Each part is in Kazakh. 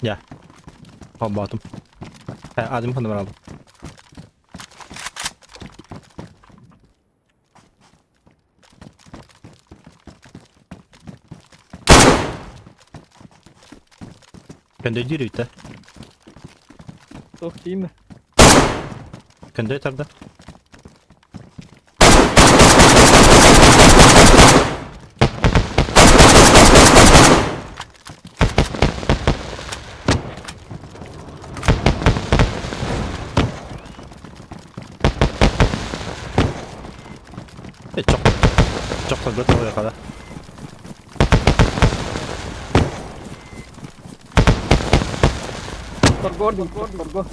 Ya. Aldım. He, adım kanı ben aldım. Kendi yürü de. Çok değil mi? Kendi yeter de. Çok çok da kötü oluyor kadar. Torgo.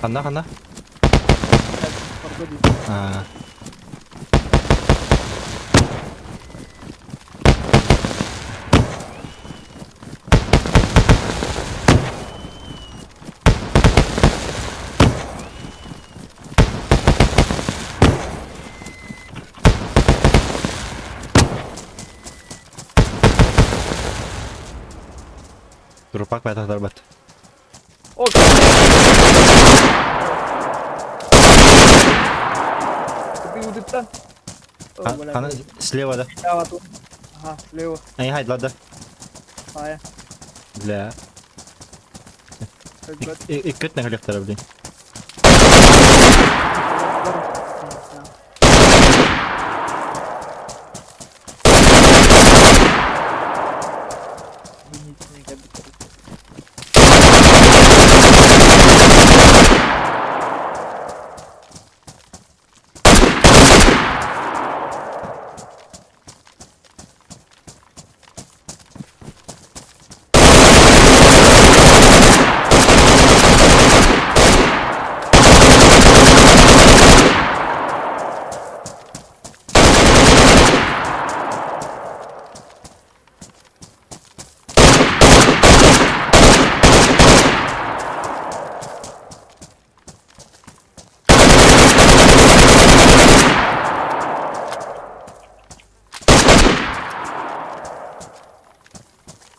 Kanda kanda. Torgo değil. Ha. Dur bak ben tahtar bat. Ок. Купи удиптан. Kana слева да. Слева тут. Ага, слева. Ай хайд ладда. Ая. Бля. Как бы. И kötü ne kadar blin.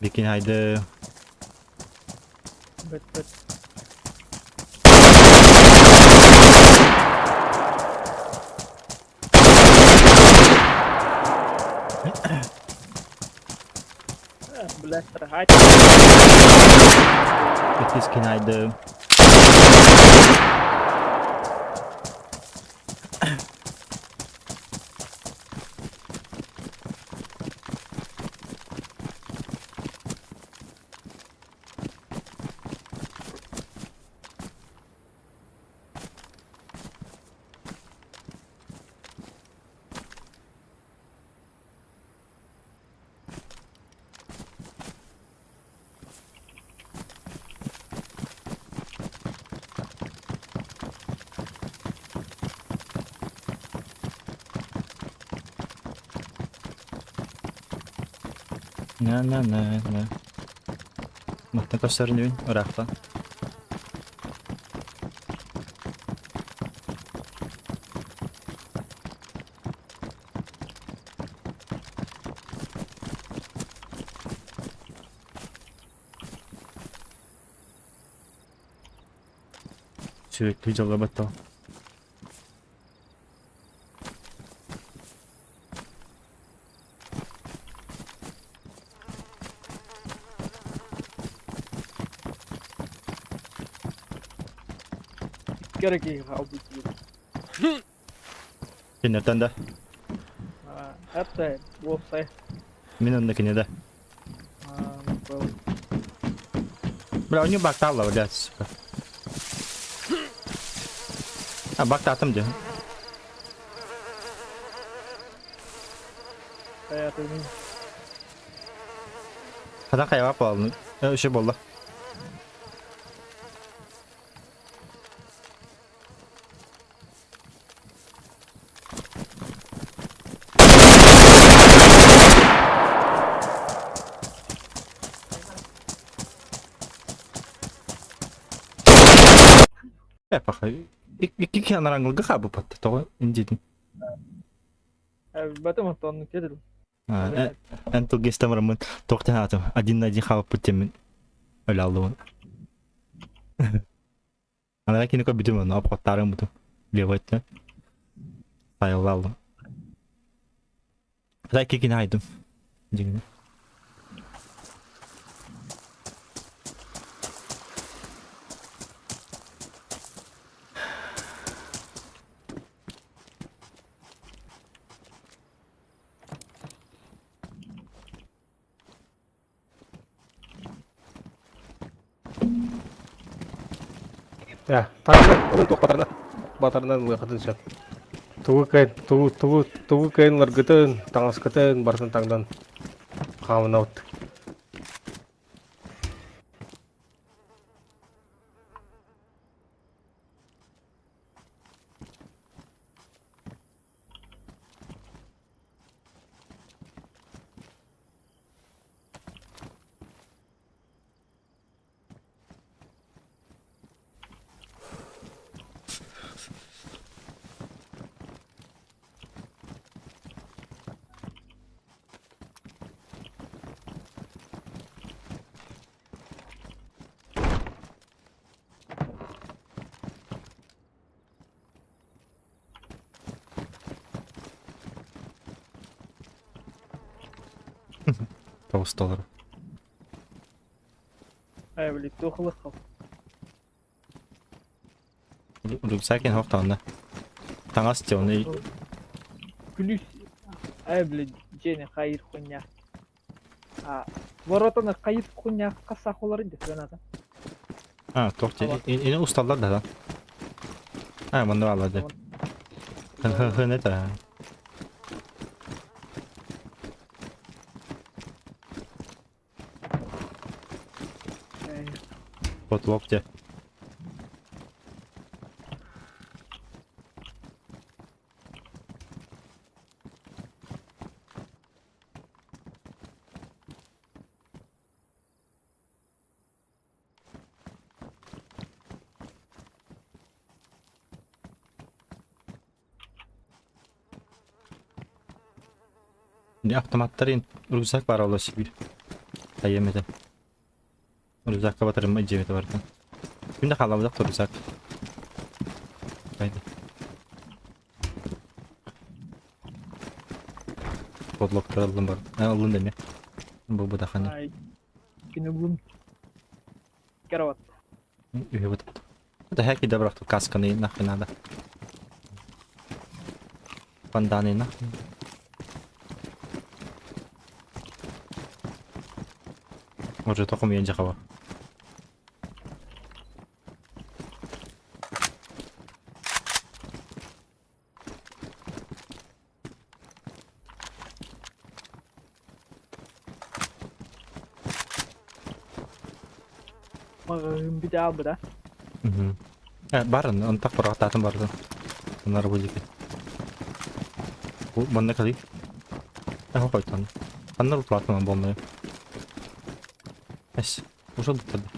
Bikin haydi. Bet. Blaster hide. Bikin haydi. Ne. Mahten kasarını bin. Irak'ta. Sürekli cala batta. Gerek yok abi. Kinnerden de. Это вот сайт. Min öndekine de. Well, Bra onu bak tavla var ya süper. Ha bak tahtım diyor. это не. Kadar kayva bağlı. Şey bolla. bakayım. İki kenarangılgı kabı pattı. Toğu incedin. Батом он кидал. Антыл гестамрамын тоқтан атым. Один на один хавап бүттемін. Öyle aldım onu. Ana ben kendi bütün onu apotlarım buldum. Levat'ta. Sayılı aldım. Zaten kekini aydım. Cingine. Ya, tangan untuk batarna ngakatun siya. Tugu kain largatan, tangas katan, barasan tangdan. Kawan out. $9. блядь, тухлый хав. Рюкзаkin хоқтауында. Таңас те оны Плюс, блядь, Jenny хайыр хуйня. Воротаны хайыр хуйня қасақ олар инде фенада. тоқты. Ini ustalar da lan. Bunu aladı. Hı ne de. Потлопте. Ne автоматтарын рюкзак бар олоо Сибирь. Таемете. Рюкзакка батырым ижемети бар экен. Күндө каламдык рюкзак. Кайда. Подлоктор алдым бар. Алдым деме. Бул будахана. Кинугун. Карават. Үйө батып. Да хаки да бирок касканы нахрен надо. Панданы нахрен. Może to chomie działa. Bir daha bu da. Barın, onu tak bırak tatım barın. Bunlar bu gibi. Bu bana kalıyor. Hop aytan. Anlar platman bombayı. Es, ушел тогда.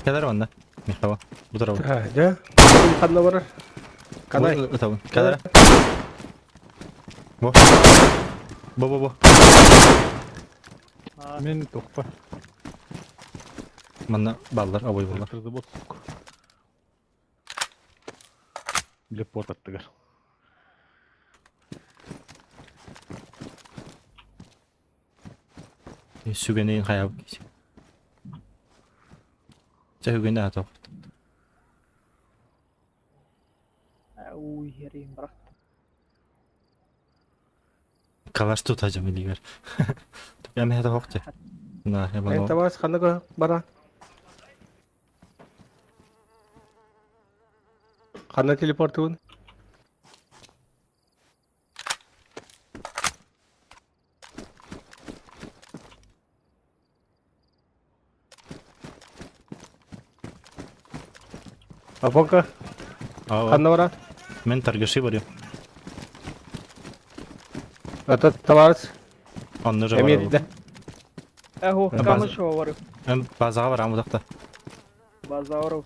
Кадар ванда, Михаил. Здорово. Ya, kanna var. Kanay. Это он. Кадар. Во. Во. Мен тоқпа. Мана баллар абой булар. Кырды болсук. Билеп ботаттыгар. Сүгенейин каяп кийси. Жагыгын атып. Уй, ерейін бірақ. Калаш тутажам илигер. Я мехта хокте. На, я Eh, бано. tawas kanna ko bara. Kanna teleportun. Afonka, kanna var. Мен таргаши барю. Ata tawas. Анны же Emir бар. de. Әху, Bazı- камыш var. Мен базага барам удакта. Базаров.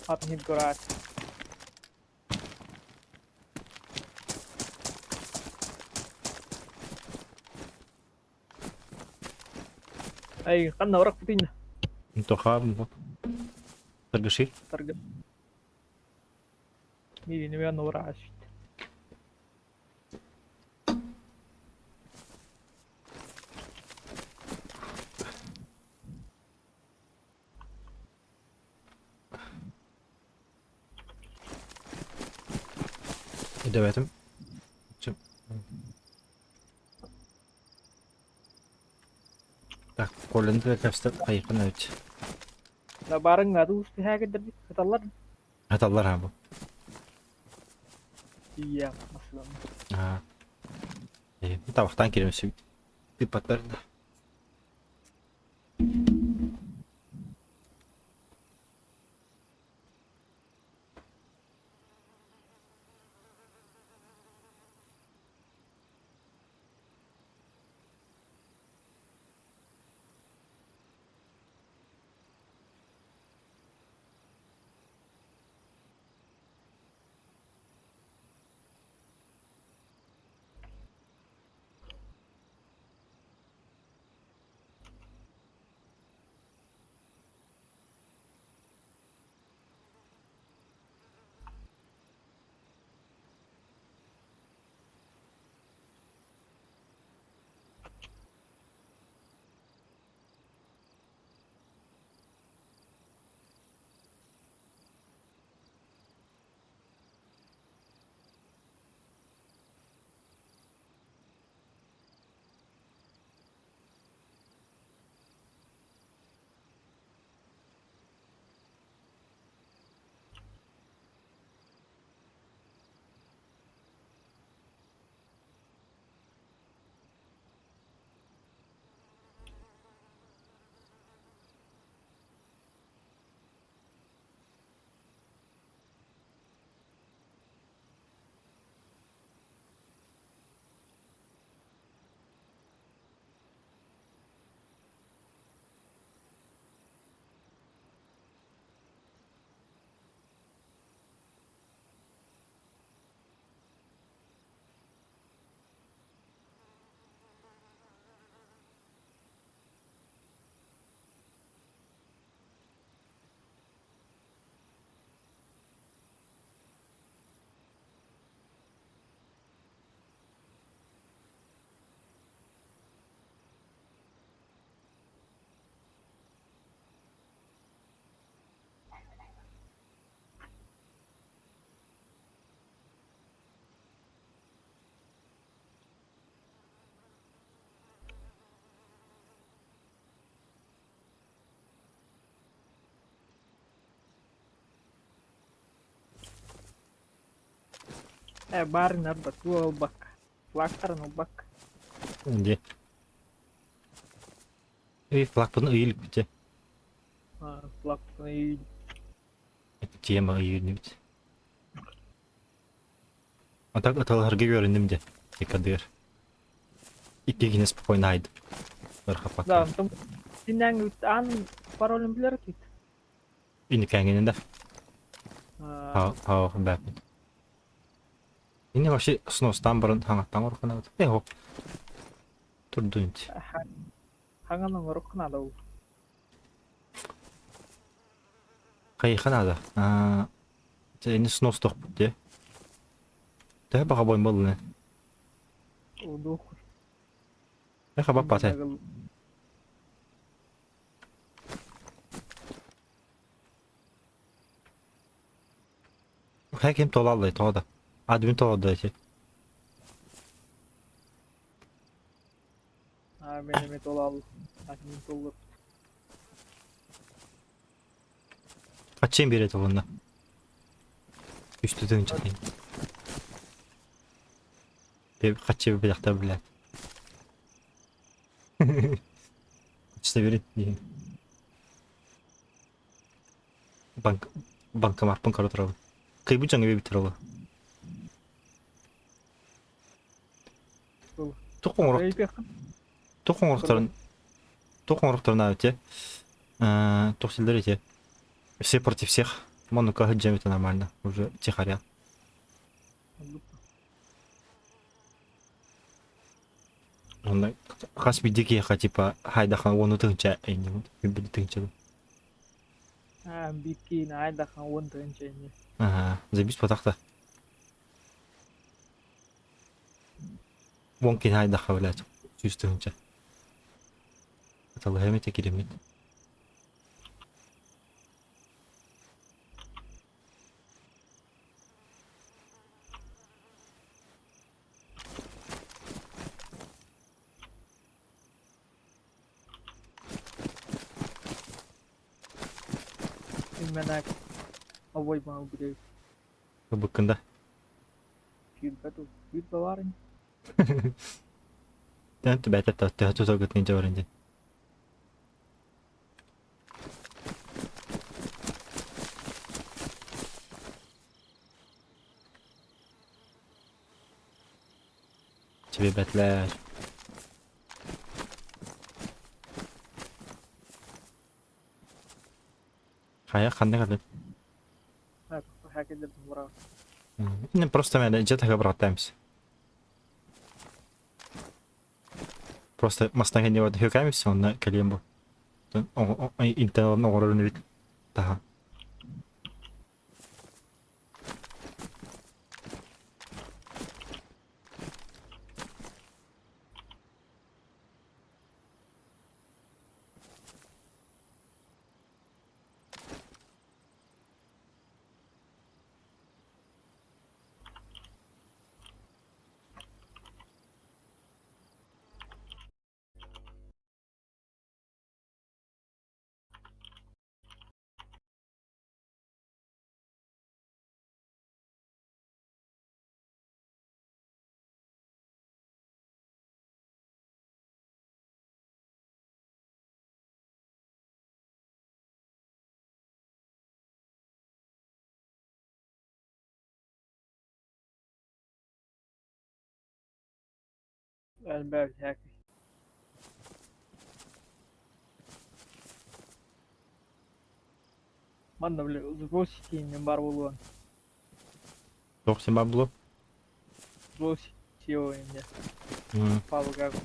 Atın garaj. Ay, kan orang putin. Untuk kamu tergesi. Target. Ini ben uğraş. Edemedim. Tak, kolunda da kapsıda ayıkın evet. La bareng nggak tuh pihak dari ketelan. Hatalar ha bu. Iya, masalah. Ha. Bir tabaktan girmesi bir patlarında. Bareng nggak betul bak. Lakar no bak. Önce. Flak bunu ıyılık bitti. Lak ini Ciyema ıyılını bitti. Atak atalarga göründüm de. Yıkadır. İki yine spokojno haydi. Berhapak. da tem tinang an parolin bilir ki. İni kendinde. Ha, ben. İni başı snostan barın hangattan orkana. Hop. Turdun. Hangan ngorok kenal lo. Kayıkın adı. Ini snostok bitti. Daha baka boymalı ne? Udah. Ne kadar paten. Hakim tolallı toda. Admin toda şey. Benim et olal. Akin tolur. Kaçayım bir et olunda. Üstü dönünce değil. Bir kaçayım bir dakika bile. İşte bir et diyeyim. Banka marpın kara tarafı. Kıybu canı bir bitir ola. Tukun orak. Tukun orakların. Tukun orakların abi. Тухсилдер эти. Все против всех. Монука хыджем это нормально. Уже тихоря. Он хас бидики ха типа хайдахан вону тыңча эйни. Бибди тыңча. Битки на айдахан вон тынчайны. Ага, забис потахта. Мمكن هاي خولات يستهنجا طلع متى كده مت Menak away mau gede. بكندا Kita tuh, kita warin. ده انت بعت تهتو توقت نينجا ورنجا تبي بتلاش خايا خلنا قبل Aku hakin dan murah. إن просто ما جاتها قبل تامس просто мастага не вот хюкамис он на калембо интел на уровне вид да Ben böyle hakin. Mana bile Rossi ne var olan. Дохсим бабло Rossi oyuncu. Pablo Gago.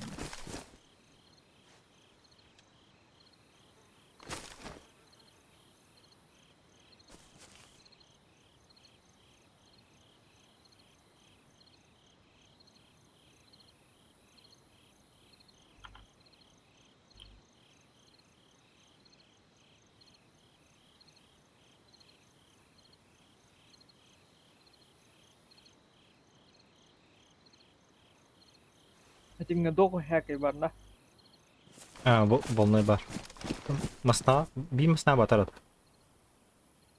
Хотим на доху hakin var da. волной бар масна би масна батарат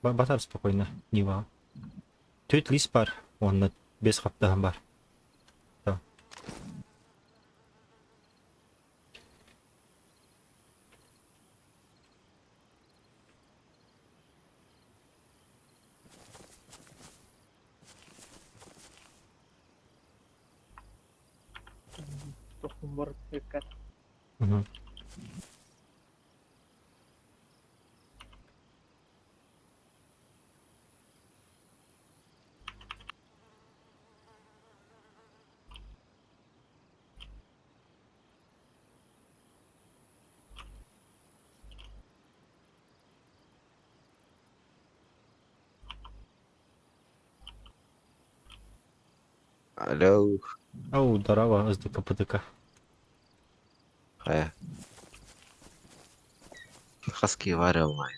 батар спокойно нива төт лист бар он без хаптаган бар Tohum var dikkat. Алло, Оу, здорово, СДК ПДК. хаски варил май.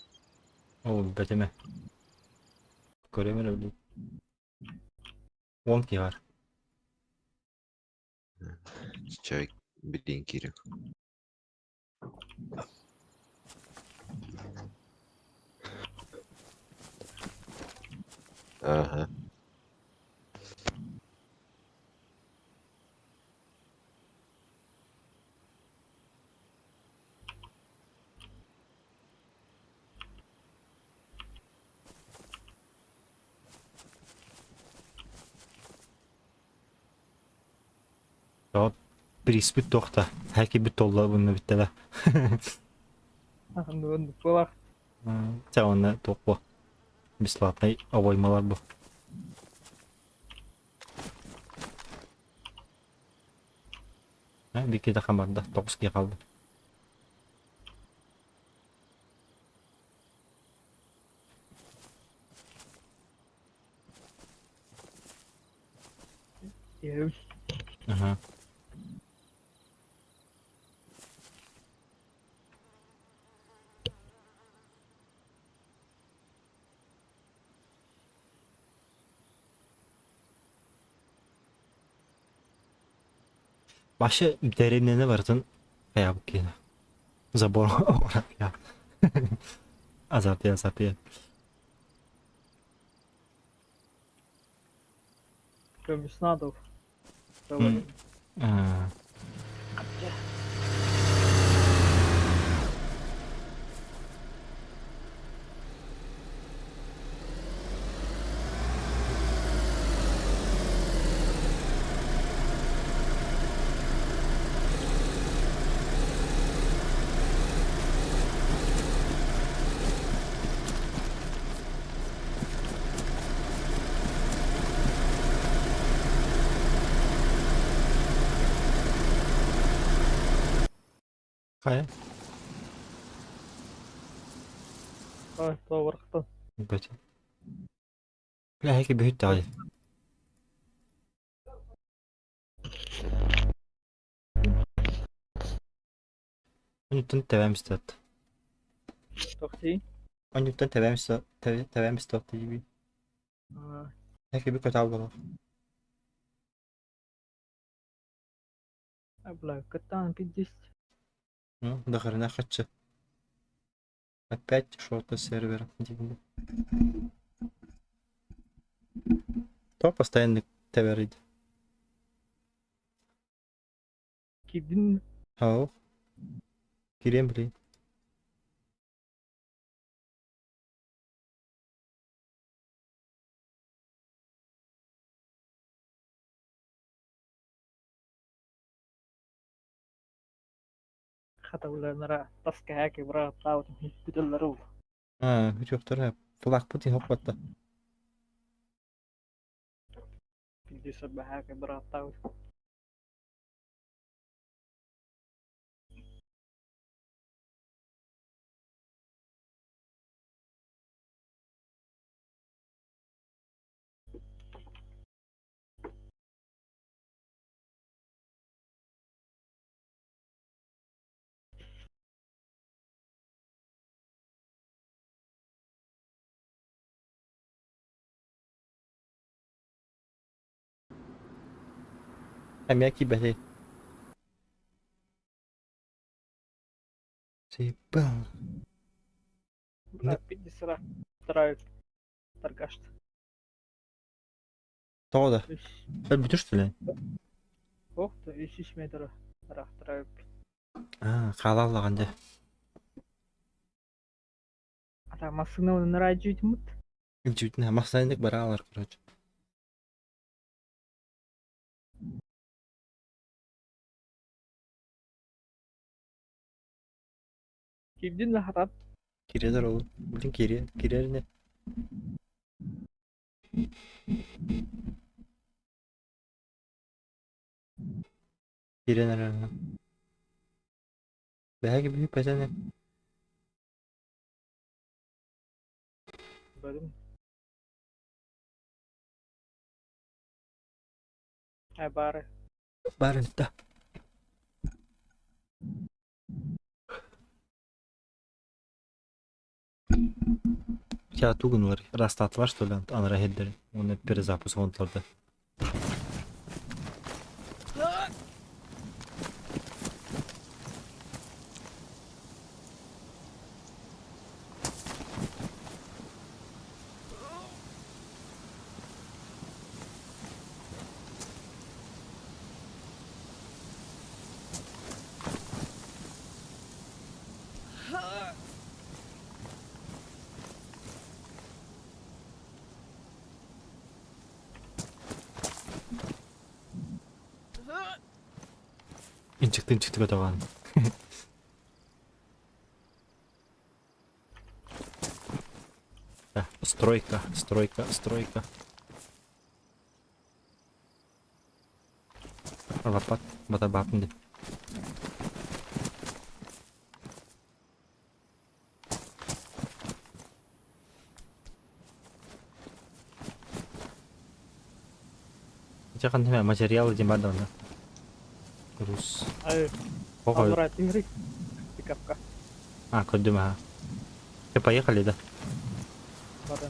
Оу, бәтеме. Көремін өлі. 10 киғар. Чай, блин, Кирилл. Ага. Ja, приспит тоқта. Häki бит толла бұны біттелі. Ну, было. Тя оны тоқпо. Бесплатный обоймалар bu. Bir iki dakika vardı. 9 kişi kaldı. Yemiş. Aha. Başı derinliğine varın. Kayak yine. Zabor olarak ya. Azaltıyor. Gömüş надо. Говорим. Ha. Kaya. Ой, товарықтан. Бөте. Бля, heки büyük daha. Newton tevemiz tot. Тоқти. Newton tevemiz tot gibi. Heki bir kötü aldı. Бля, катан 50. Ну, до хрена хочу. Опять шорты сервера. Дивно. То постоянно теверит. Кидин. Ау. Gireyim bileyim. Хатавларнара таска хаки бра таут бүтелләру. Ha, hiç yoktur hep. Flak putin hoplattı. Пиздец хаки бра таут. Hem ya ki beti. Sipang. Бля, 50 трайт. Торгашт. Doğru. Ben bütüştü lan. Охта, 3 метр. Рах трайт. Ha, kalalлаганды. Ата масыгны нарайжуйт мут. Илжүтнэ масайныг бараалар корож. Кидин хатат. Kireler oğlum. Bugün kirer ne? Kireler ha. Belki büyük pesene. Бадым. Бары. Барында. Ya тугун var. Расстат var что ли? Анра хеддер. Он перезапуск онтларда. çıktı kodavan. Ya, Стройка, стройка, стройка. Лопат, бата бапынды. Jangan cuma material di mana mana. Terus, Ayo, pokok, Amra Tingri. Pick up kah? aku cuma. Siapa ya kali dah? Marah.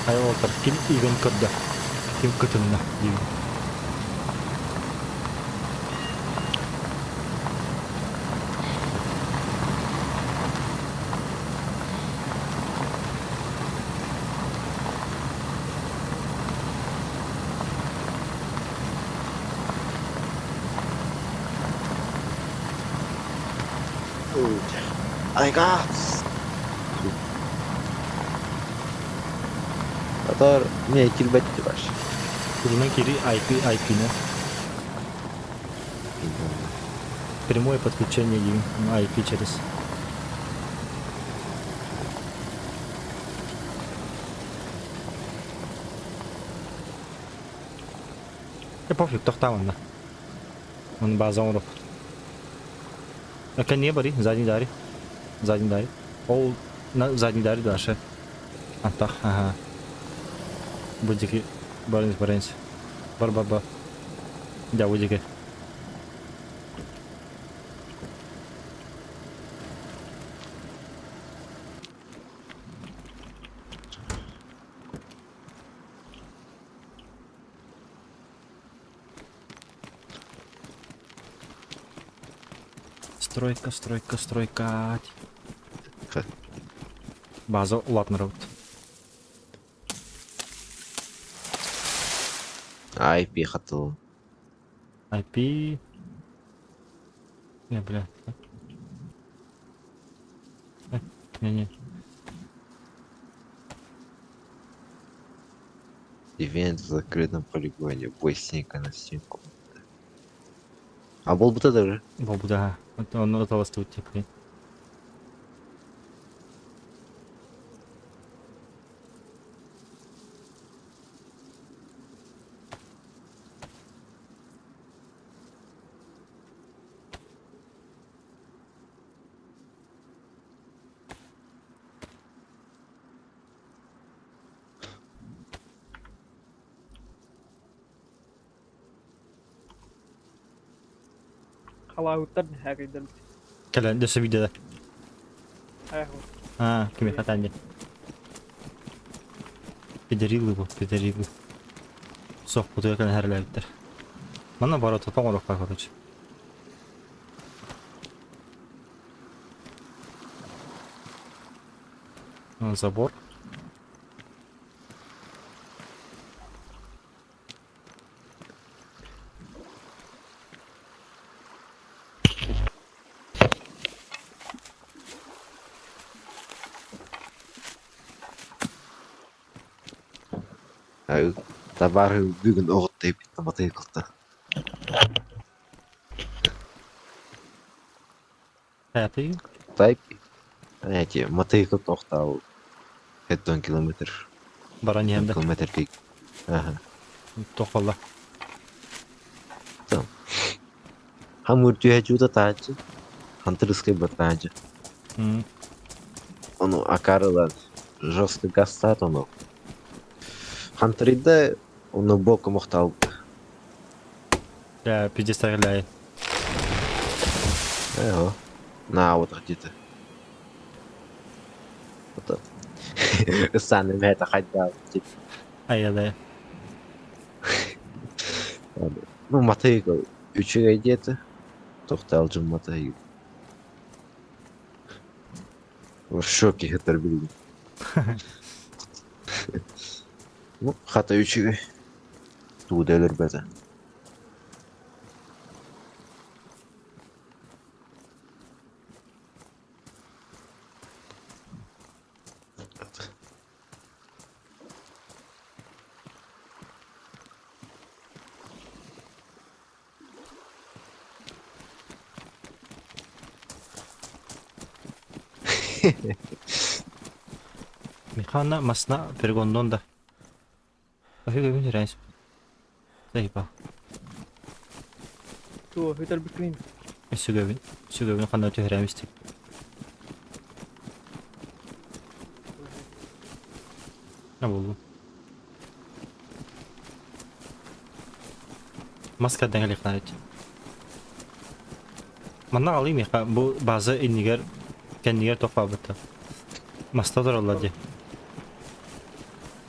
Ayo, kim event kerja, kim ketemu event. Aika. Motor mekil bacı var. Turunun kiri IP-nya. Прямое подключение на IP через. Пофиг, тоқтауын да. Он база урып. Экен не бари? Задний дари. Ол на задний дари дальше. Антах, ага. Будики барынс. Бар. Да, будики. Стройка. База улатнырып. IP хатыл. IP. Не, бля. Не. Ивент в закрытом полигоне. Бой стенка на стенку. А был бы тогда же. Бобу, да. Он осталось тут теперь. Халауттан хагыйдал. Кәлән дөсі видеода. Аягу. Кеме хатанде. Педерилы бұл, педерилы. Соқ бұтыға кәлін әріләйттер. Мана бары топан орыққа короче. Забор. Табары бүгін оғыт дейіп матай қылды. Hayatı Тайп. Әне матай қылды оқтау. 10 километр. баран еңді. Километр кейк. Ага. Тоқвалла. Там. Хамыр түйе жуда таачы. Хантырыскай бір таачы. Оны акарылар. Жестко гастат оны. Хантырыда оны боку мұқтал. Я пиздец стреляет. На, вот где-то. Вот. Саным это хотя. Ай-яй-яй. Ну, мотыгы. Üçüge где-то. Тоқталжым мотыгы. В шоке это bildim. Ну, хата üçü tuğdeler beze. Mihana masna pergondon da. Tapi gue bisa reis. Saya pa. Tuh, hitar bikin. Su gue kan udah reis tik. Ne oldu? Maska dengal ikna et. Mana alayım ya bu bazı iniger kendiler tofabıta. Mastadır Allah diye.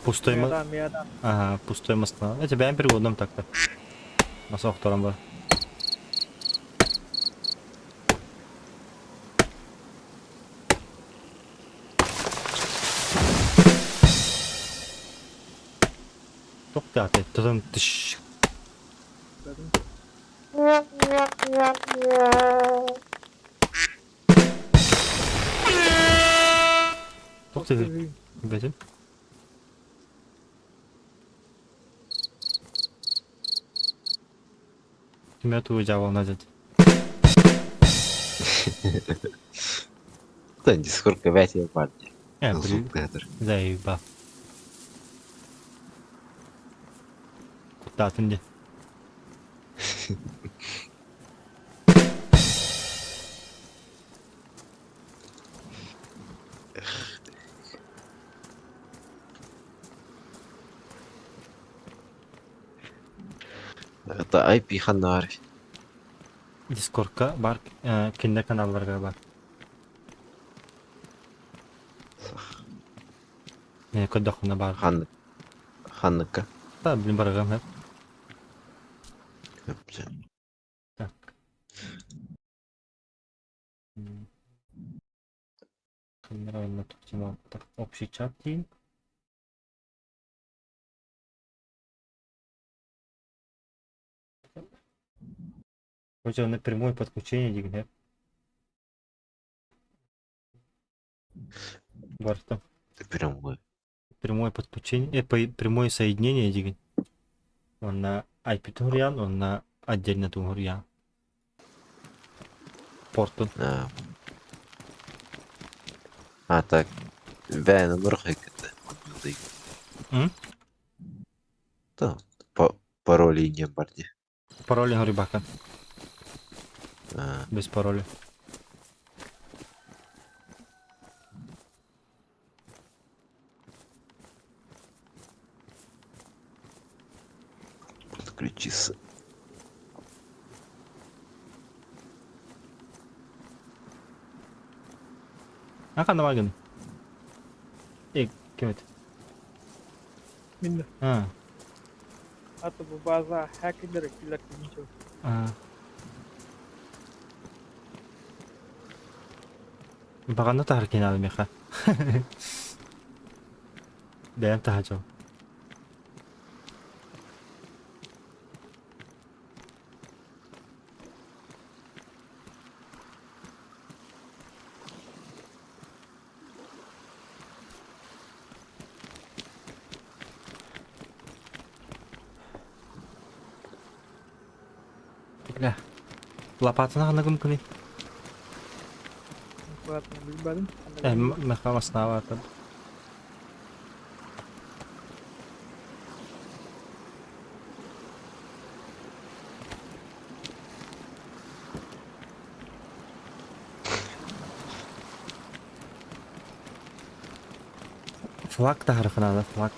Pustoy mu? Meyada. Aha, pustoy masna. Ece ben bir godam taktı. Masa oktoran var. Çok dağıtı. Tutum dış. Dedim. Çok dağıtı. Betim. Kime tuğacağı ona dedi. Да, Discord опять я парни. Yani Звук тетр. zayıf. Dağıtın diye. Это IP ханар. Discord'ka var. Kendi kanallarga var. Ne kodakına var. Ханныка. Tabi bilim baragam hep. Так. Камера тут тема. Так, общий чат день. Вроде напрямую подключение дигнет. Варта. Прямой. Прямое подключение, прямое соединение дигнет. Он на IP тугрян, он на отдельно тугрян. Портун. Так. Ben номер хэкэта. М? Да. Пароли не барди. Пароли говорю бака. Без пароля. Подключиться. Akan var gün. Kim et? Minna. Ha. Atau bu baza hack ederek kilat gibi. Ha. Baganda tahrikin alim ya. Dayan tahacım. Lah. Lapatına kanagım kuni. Buat mobil baru. Mereka mas nawatan. Flak da harfına da flak.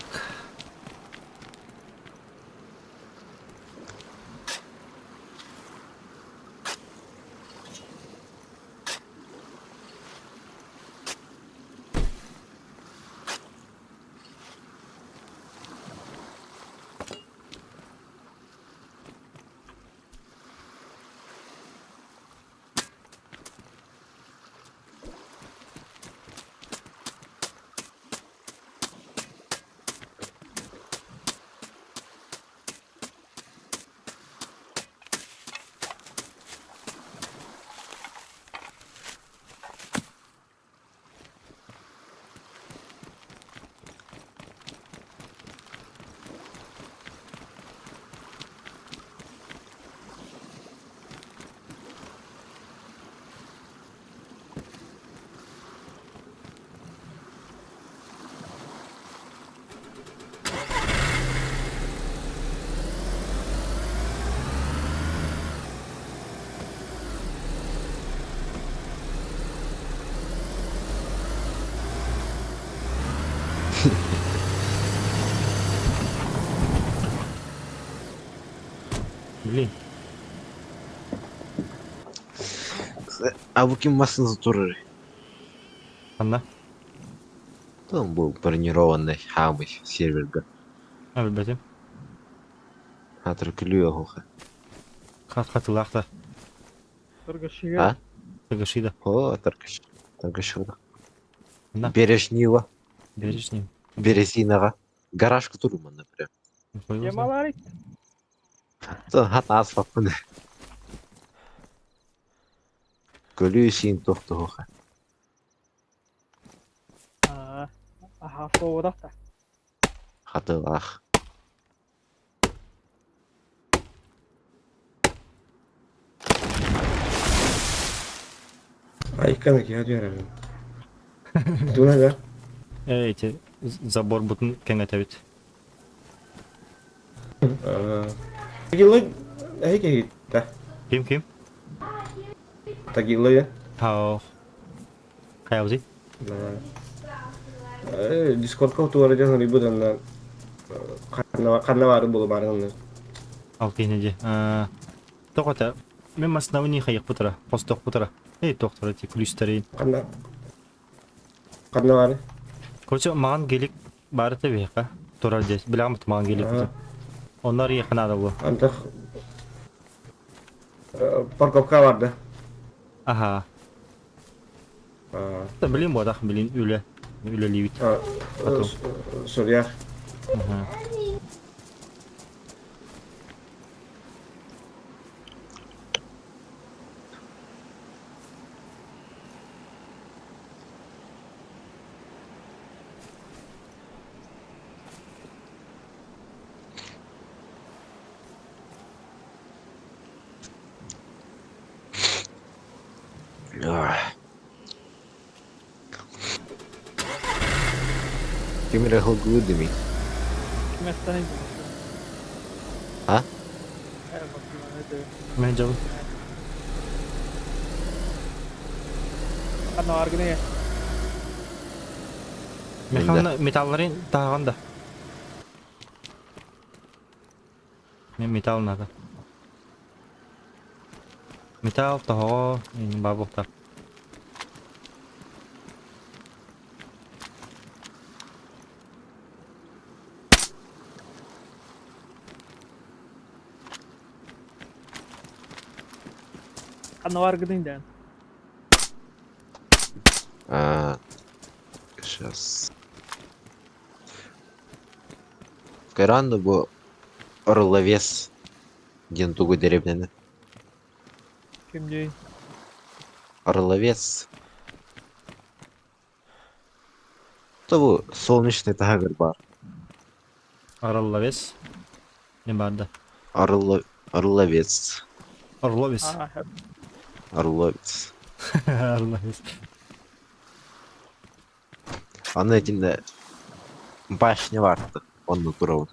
Блин. А вы кем массен затуры? Анда. Там был бронированный хамый серверга. Әлбәттә. Хатыр күлү ягуха. Хат-хатылакта. Только шиге. А? Тыгышыда. О, таркаш. Таркашылда. Да. Бережнива. Береш ним. Березинаға. Гаражка турман, например. Ямалар ит. Хат асфalt міне. Күлү син тоқтуға. Aha, soğudakta. Хатылақ. Айканы ки адыярам. Дунага. Эти забор бутын кеңетебит. Тагилой айке та. Ким? Тагилой. Хау. Каяузи? Дискордқа туары жаңа рибут анна карнавары болу барыңны. Ал кейнеде. Тоқата. Мен масынауыни қайық бұтыра. Қостық бұтыра. Тоқтыра те күлістерейін. Карнавары. Короче, маған келік бары табиға. Тұрар дес. Білағымыт маған келік бұтыр. Onlar yakın bu. Антах парковка барды. Aha. Bileyim bu adam bileyim öyle. Öyle livit. Сурья. Aha. Кемере хылгылы демей. Kime tanıyım? Ha? Evet, bakayım. Ben cevap. Karna var gene ya. Metalların tağında. Ne metal nada. Metal tağı ini babukta. Karna var gene de. Сейчас. Кайранды bu Орловец. Дентугу деревняны. Kim değil? Орловец. То bu солнечный тагыр бар. Aralaves. Ne barda? Орловец. Aralaves. Aha, hep. Орловец. Aralaves. Анын этинде башня барды. Онны турабын.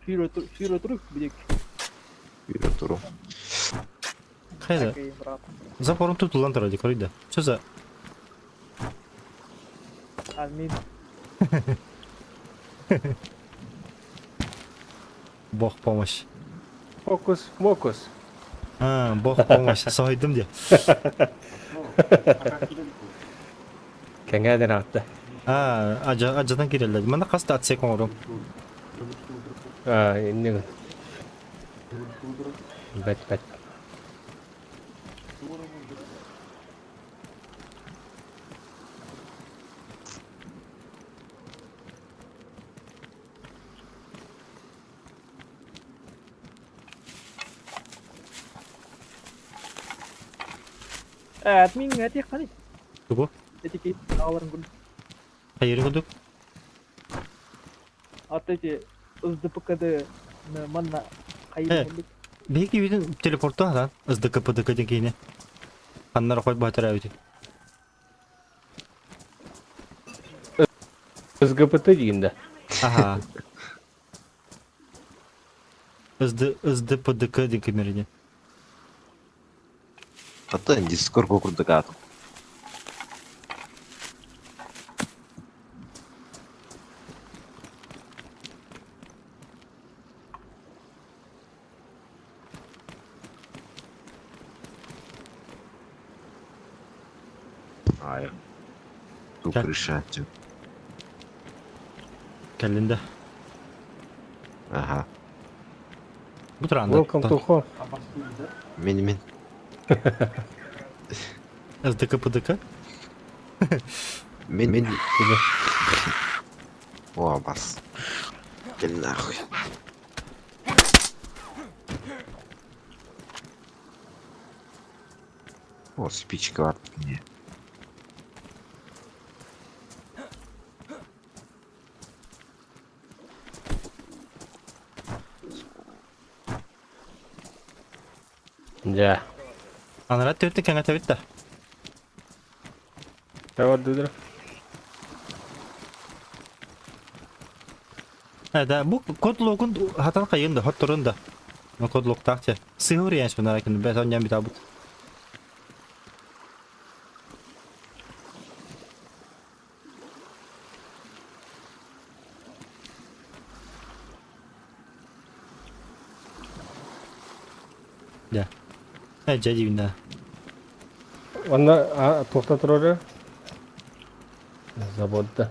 Şiir oturup bir Үйрө туру. Hayda. dakika bırak. Запором тут лантара коррида. Что за Almin. Бог помощь? Фокус. Бог помощь. Сойдым де. Кеңеден атты. Acıdan girerler. Bana kastı atsek oğlum. Иннег. Бет. Evet, min ngerti kali. Bu. Etik ağların gün. Hayır gördük. Atıcı ızdapıkadı manna kayıp Evet. olduk. Belki bir teleportu lan. Izdı kapıdı kadın Kanlar koy bahtara ötü. СГПТ дегенде. Aha. Izdı pıdıkı din kemerine. Ата дискордку курдук атым. Ай. Ту Так. крыша atacağım. Келинде. Ага. Bu turanda. Welcome to home. Мен. Ыздыкы пыдыкы. Мен. Тебе. О, бас. Иди нахуй. О, спичка var мне. Ja. Anara törtte kanga tabitta. Ne var dedi? Да, bu kodlogun hatan kayında, hot turunda. Bu kodlog tahtya. Sığır yani şunlara kendi. Ben sonyan bir tabut. Ya. Jadi bunda. Onda to'xta tur oraya. Zavodda.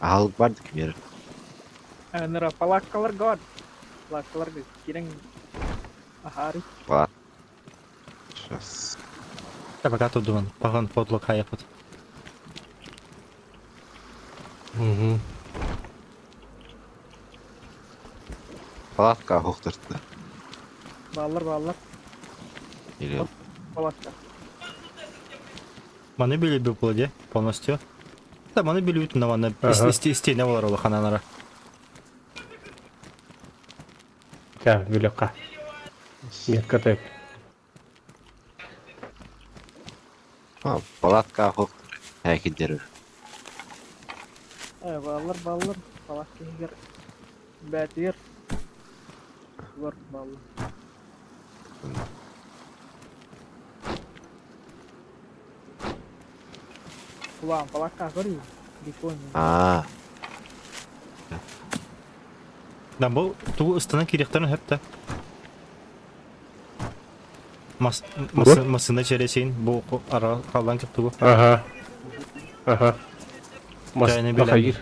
Alıp vardık bir yere. Nera palakkalar god. Palakkalar kireng ahari. Var. Сейчас. Ya bak atı duman. Bakın kodlog hayapıt. Палатка хоқтыртты. Балlar Или palakka. Mani bili bir puladı. Polностью. Да, mani bili bütün namana. Ага. İsteyene var ola kananlara. Gel Gülüka. Dikkat et. палатка хоқтыр. Әкедері. Ballar palakka ger. Batir. Var ballar. Ulan palakka kori. Dikon. Aa, Да, bu tuğu ıstana kiriklerini hep de. Masında çereçeyin bu ara kalan kıptı. Aha. Aha. Çayını Mas bilen. gir.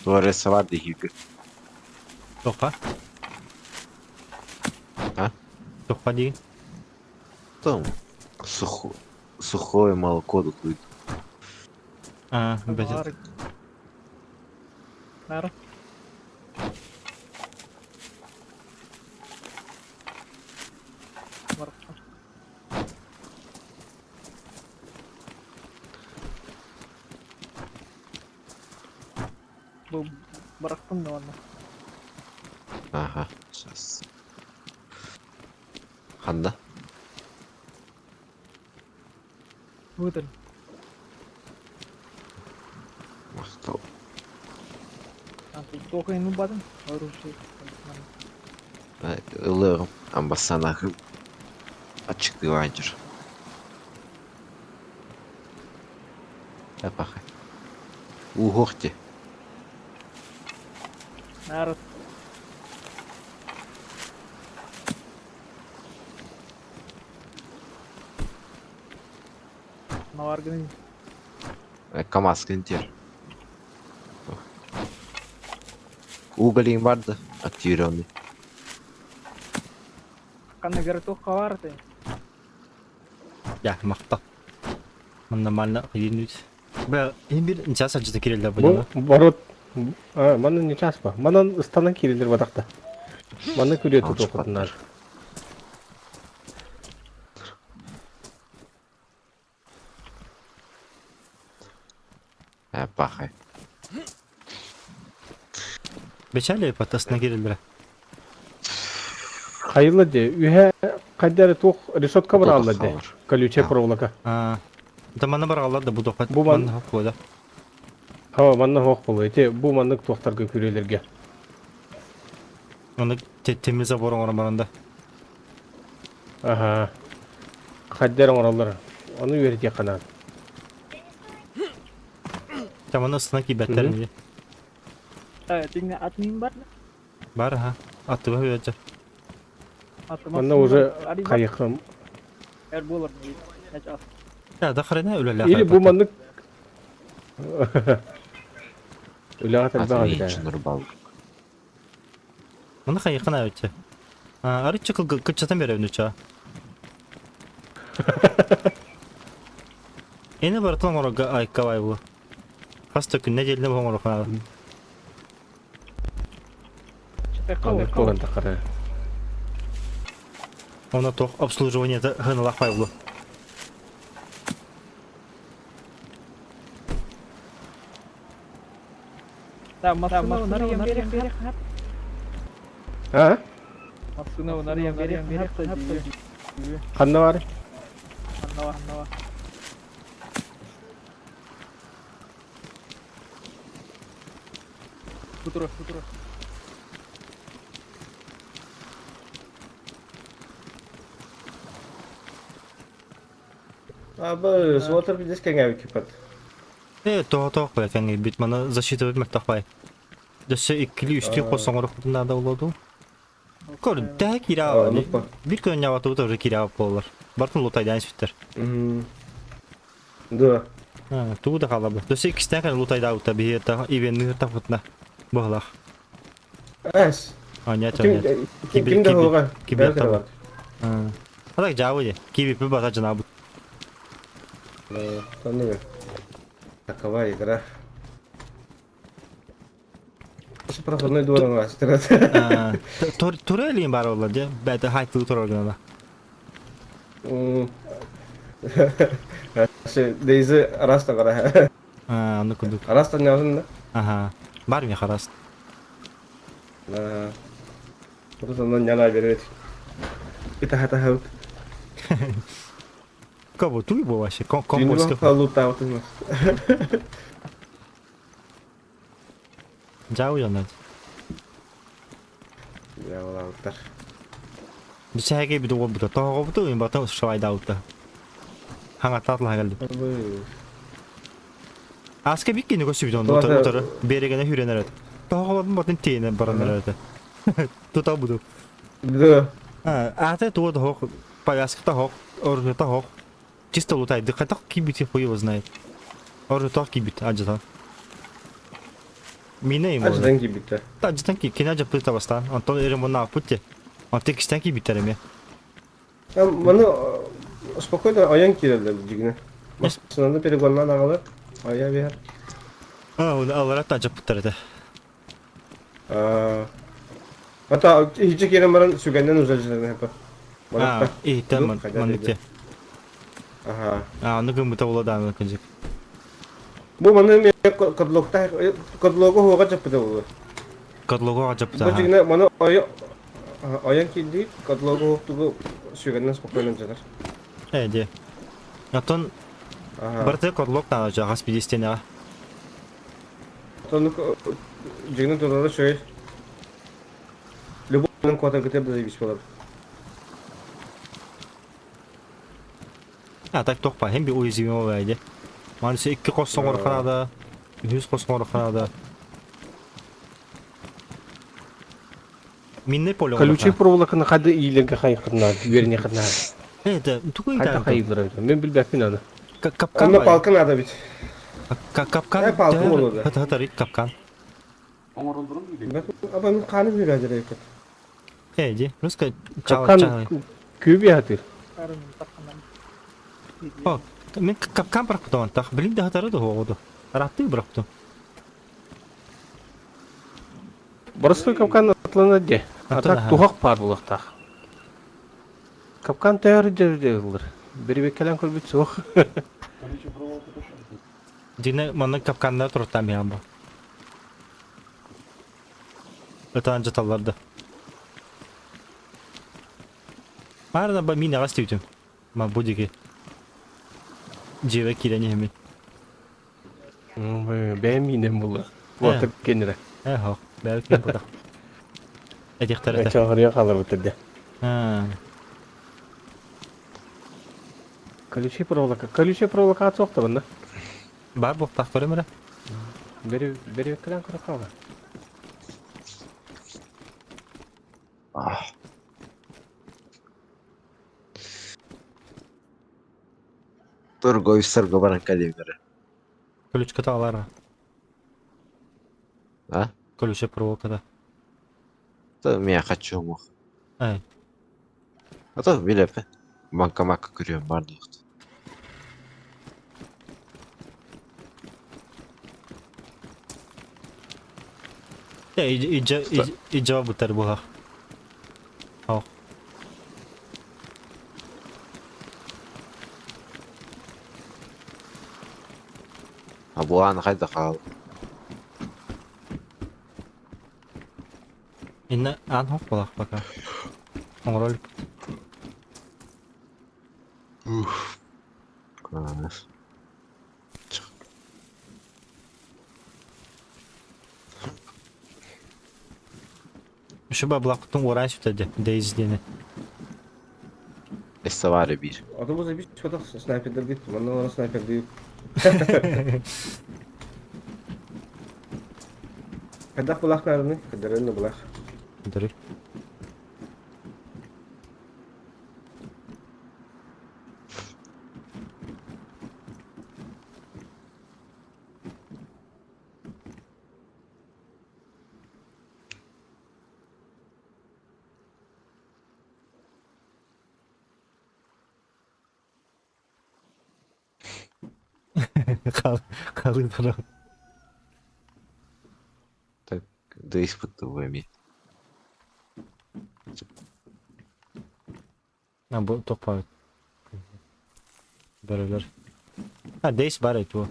Orası vardı gibi. Toka. А? Toka değil. Там сухое молоко такое. Aa, bezet. Ahari. Nara. Marka. Bu bıraktım da onu. Ага, сейчас. Ханда. Budun. Мақтау. Nanti tokain nu badın. Harusnya. Ilığım. Ambasanakım. Açık divancır. Yap bakayım. Uhokti. Nara. Nawargın. КамАЗ кентер. Уголин vardı. Активированный. Kan negara tuh kawar tuh. Ya maqta. Нормально қиын. Бля, бір час ажыда керелді Бу бұны. борот. Маны не час ба? Манан станан кирилер бадакта. Маны күрөтү Алчык токутунар. Пахай. Бечәлі патасына керелді. Хайылы де, үһә кадәре тох решетка бар алды де. Тотық Колючая А. проволока. Да мана бар алады бұ доқат. Бу ман- Мана қойда. Ха, манна хок болу. Эте бу маннык тохтарга күрелерге. Оны теміз заборын орын барында. Аха. Кадәре оралар. Аны верите канат. Таманы ысына кейбәттер мейді. Tinggal admin bar. Бар, ха. Атты ба өйәді. Манна уже кайыкым. Airballer nih. Necas. Я, да қарайна өлелі Или бу маннык Үләгәт әлбәгә Атмейін дә. үшін ұрбал. Мұны қайықына өтті. Арычы күтчатан бері өндіча. Ені барытылың орға айыққа бай бұл. Қасты күн неделіне бұл орға қанады. Аны көгән тақыры. Оны тоқ обслуживание ғынылақ бай бұл. Maksudnya benar yang berek hat. Ха? Maksudnya benar yang berek hat. Канна бар? Nawa. Putro. Абы, смотр бидес кеңе кипат. Тоқ бай, кәңе бит маны защита өтмәк тақпай. Дөсі 2-3 қосан орық бұтында да олады. Көр, дәй кира Нупа. Bir gün yavatı bu da уже kira болар. Бартын лутайдан sütter. Да. Туу да қалабы. Дөсі ikisinden kan lutayda uta bir ta even mühür tafutna. Bağlaq. Әс. Нет. Кимде хога? Кибет табар. Алак жауы де. Киби пы бата жана бу. Танны. Такова игра. Проходной двор у вас. Турелин бар олар де. Бәді хайтлы тур органада. Дейзи араста кара. Аны күндік. Араста не алдың да? Аха. Бар мен қарасын. Burada ondan yana берет. Итахата. Кого туй бу вообще? Компост Компост. лута вот у нас. Жауы жанады. Я лаутар. Бисәге биде ол бұта. Тоғы бұта өйін бата шавайда ауытта. Хаңа татлыға келді. Аска биккені көсі биде онда отыры. Берегені хүренер әді. Тоғы батын тейіне баранер әді. Тута буду. Да. Аты туот хок, повязка хок, оружие хок. Чисто лутает. Хотя кибит хуй его знает. Оружие кибит, аджата. Мина ему. Аждан кибитте. Аджатан ки кина жапты табастан. Антон ерем на пути. Он тек стен кибиттереме. Маны спокойно аян кирелер дигне. Машинаны перегоннан агалар. Ая бер. Он алара таджапттырды. Hatta hiç kere baran sügenden uzajlarını hep. Tamam, manıkçı. Aha. Onu gümüte oladan bakınca. Bu bana kadlokta kadlogu hoga çapıda olur. Kadlogu acapta. Bu çünkü bana ayan kildi kadlogu hoktugu sügenden spokojno çalar. Evet. Антон, барды кодлок на жағас бидестен. Tonluk cignin tonları şöyle. Любовным квотам kitap da zaybis olur. Так тоқпа, hem bir уязвимый olaydı. Maalesef 2 qo'sson orqanada, 100 qo'sson orqanada. Minne polon. Колючая проволоканы кады ийлерге кайыкына, верне кына. Evet, tuğun Кайда da. кайылдыр. Мен билбепмин аны. Kapkan Аны var. балкын ада бит. Капкан. палкы болууда. Хатарик капкан. Абамын қаны бүйрәдер екен. Эди, руска Капкан күйбе хатыр. Арын тақынан. О, мен капкан бірақ бұтаман тақ. Білін де хатары да оғыды. Ратты бірақ бұтам. Бұрысты капкан атлана де. Атлана, Атақ ха. туғақ бар бұлақтақ. Капкан тәйірі жерде ғылыр. Бір беккелен көрбет соқ. Дина мана капканда тұрттан бейін ба. Өтан жаталарды. Марна ба мин ағас дейтім. Ма будеге. Жеве келені hemen. Бәймейнен бұлы. Уақыт кенірі. Хоқ, бәрі кен бұдақ. Әдектері де. Чағырия қалыр бұтырды. Колючий проволока соқты бұнда. Бар бұқтақ көрі Бері беккелен көрі қалды. Торговый сырға баран кәлемері. Ключ каталары. А? Ключ провокада. То мен хочу мох. Ай. А то билепе. Банка-мака көрем бардықты. И жауап бұттар бұға. Хоқ. А бұған қайда қал? Инна ан хоқ болақ бака. Оңролик. Şu бұлақтың оран sütedi. Дейіздені. Эсті бары бір. Adımızda bir çodak sniperler gitti. Ondan sonra sniper değil. Kadak bulaklarını, kadarını bulak. Дұры. Қалың тұрау. Так, да испытываем. Bu topa. Beraber. Ha, değiş var etu.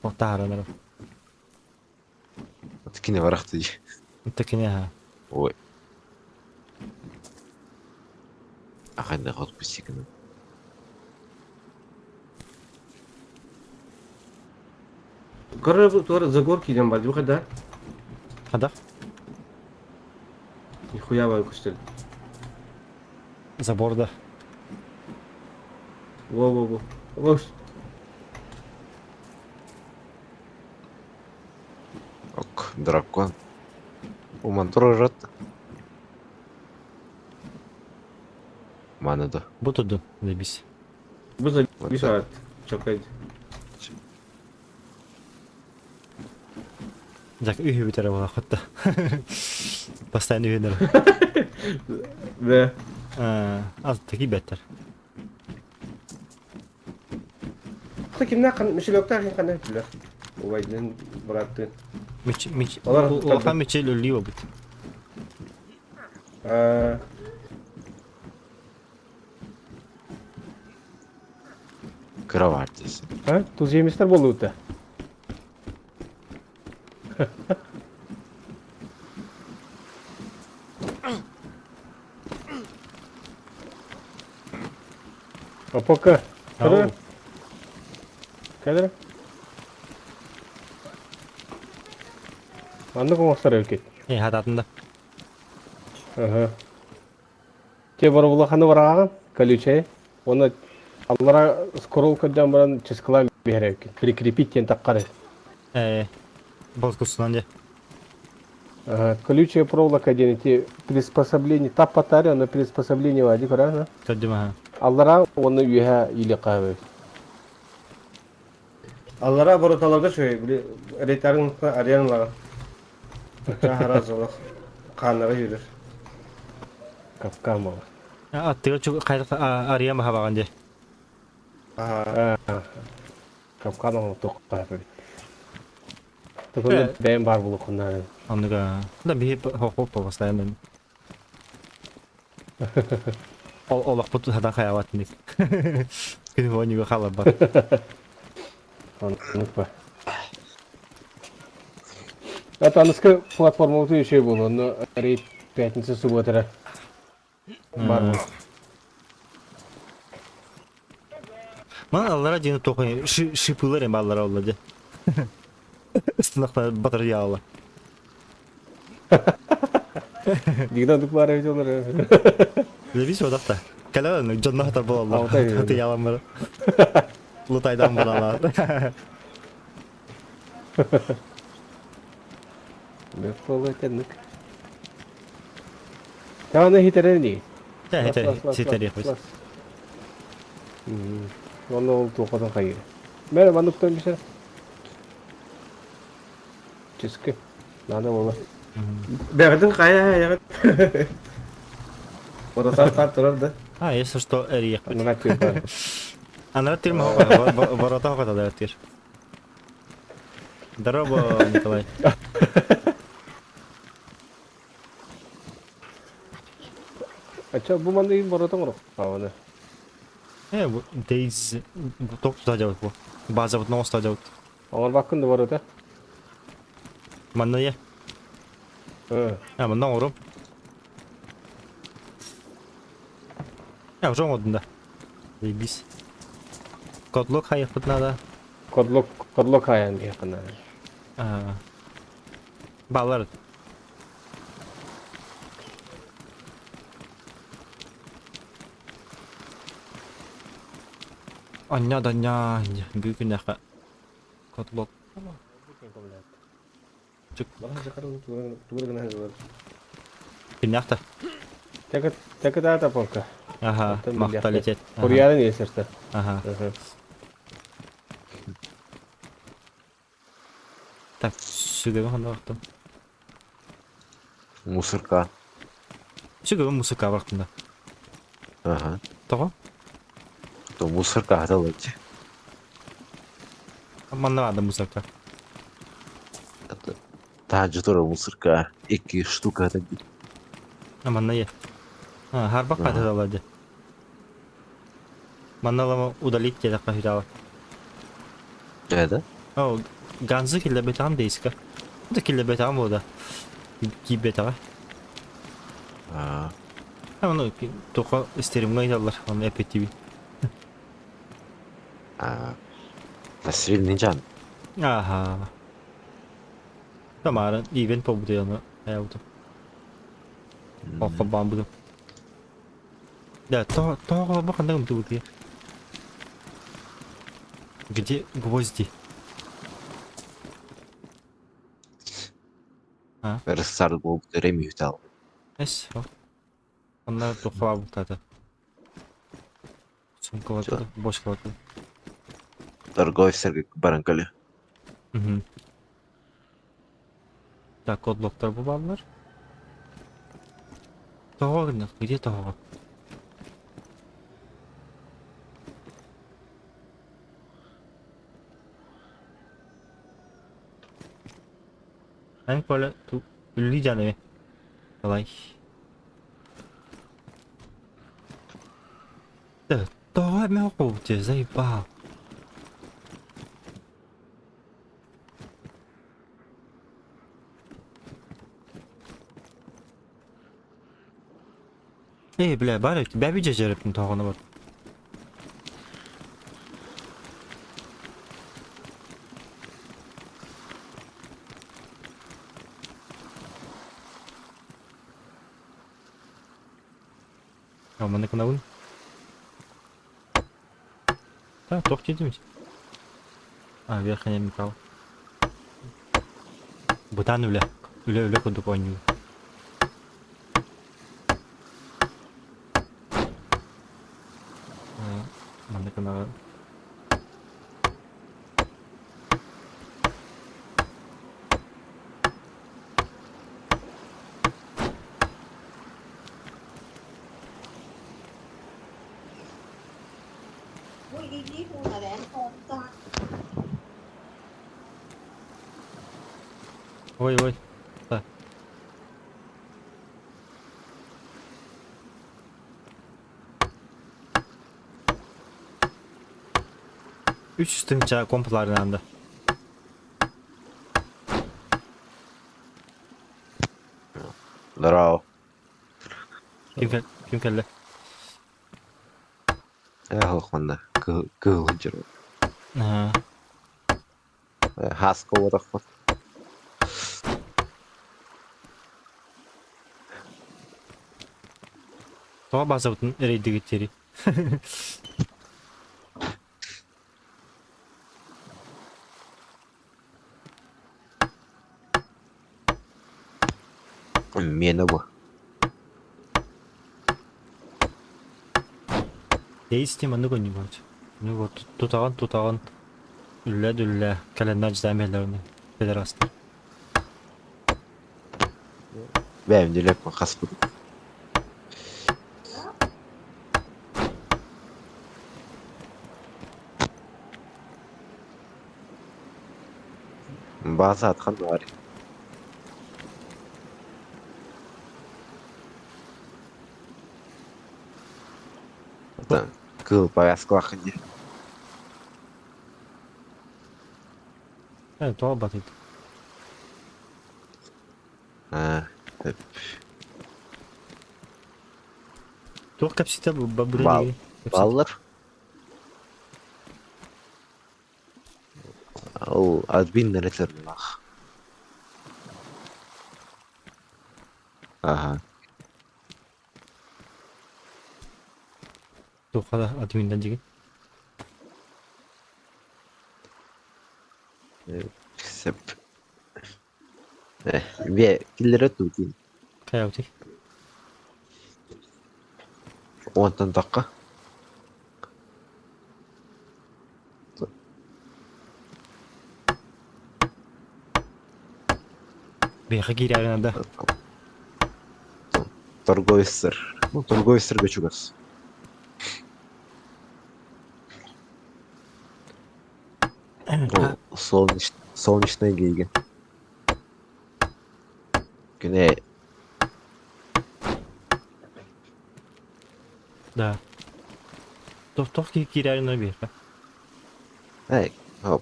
O taharanlar. Откине варақты. Tekine ha. Ой. А қайда қот пустикіні. Коры туары загорки идем бады. Выход, да? Хадақ. Нихуя бай кустель. Заборда. Во. Вош. Ок, дракон. Уман тұры Манады. Bu tudu. Debis. Bu за бишат. Чокайд. Зак үйі бітері бола құтты. Постоянно үйінер. Да. Az teki better. Kimden kan müşülökler kim kandan bilir. Ovaydın bıraktı. Олар Олақан мечел өлі о бұт. Кыра var desin. Ha? Tuz yemişler bolu da. Опока. Кыры. Кәдір. Аны қоңақтар өкет. Хататында. Те бары бұлақаны бараған, колючай. Оны аллара скоролкадан баран ческалар бері өкет. Прикрепить ен таққары. Бол курсынан де. Колючая проволока денете приспособление. Тап патари, оны приспособление вади кора. Көддім аға. Аллара оны үйе или қавы. Allara borotalarda şöyle bile reytarın arayanlar. Çahara zolak. Kanlara yürür. Kapkan mı? Аттыга чук кайда ария маха баган же. Aha. Kapkan mı tokpa böyle. Tukunda ben var bulu kunların. Онуга. Да би хоп постоянно. Олак бут хадан хаяватник. Күн вонуга халар бар. Unutma. Это английская платформа вот еще было, но рейд пятница, суббота. Бар. Ман аллара жеңип токой шипылар эми аллара болду. Станокта батарея алла. Дигдандык бар видеолар. Лебис одакта. Калан жонна хатар болду. Алтай. Хаты ялам бар. Лутайдан болала. Ne falan ettik. Tamam ne hiterin değil. Ja, hitler yapmış. Vallahi oldu o kadar hayır. Merhaba anlıktan bir şey. Çizgi. Nada ola. Berdin kaya ya. O da saat dururdu. А, если что, Эрик. Она типа. Она тир ворота хода да тир. Здорово, Николай. Açça bu manda iyi barata mı? Havada. Bu Days топ tutacak bu. Bazı bu non tutacak. Ama bakın da barata. Manna ye. Ha, manna orum. Ya, жон одында. Лебис. Кодлок hayıfıt nada. Kodlok hayan yakında. Балар. Anya da nya, büyük naka. Kotlok. Bana çıkarın tuğra hazır. Pinakta. Tek daha da polka. Aha, maqtalitet. Koreyadan yeserse. Aha. Так, sügebe handa baktım. Мусорка. Sügebe musika baktım da. Ага. Tamam. То мусорка аталады. Manna vardı musika. Это та же тоже мусорка. 2 штука атады. Manna ye. Ha, har bak hadi aladı. Manna lama udalить ya da kahirawa. Да? О, ганзы килде бетам дейска. Да килде бетам ода. Гибета. Onu toka isterim gaydalar. Onu epey TV. Насред нинджан. Aha. Tamam, event по буде на ауто. Офа бамбу. Да, то бахан да мту где. Где гвозди? Рысар болып реми ütал. Эс. Onlar toka bu tata. Сумка вот это, бошка вот это. Торговецтерге баранкали. Так, кодлоктар bu ballar. Того, где того? Hangi böyle tu ülli canı kolay. Да, давай мелкоте, заебал. Бля, бары, тебя видишь, жеребтің тоғыны бар. Аманы кынауын. Да, тоқ дедіміз. Верхняя металл. Бұтан үлі. Үлі күндік ойнуы. Маны кынауын. Ой, ой. Да. Üç üstünce komplardan anda. Здорово. Kim kelle? Охуенно. Кылынчыр. Ha. Хаска отақпын. Тоға база бұтын рейдігі тері. Мені bu. Дейсте маны көні бөт. Ну вот тутаған үллә календар ждамелеріне федерастар. Benim de lepman kaspıdım. Bazı atkan var. Там кыл повязку ахынде. Evet, toğa batıydı. Ha, Toğa kapsite bu buraya Bal- değil. баллар. Ол админнер етермақ. Ага. Toğa da adminden jigin. Сеп. Ве киллер өтті. Kayavti. Онтан таққа. Бейха гирягына да. Торговецтер. Ну, торговецтерге чугас. Ол солнечный гейген. Güne Да. Тоқ гирягына бейха.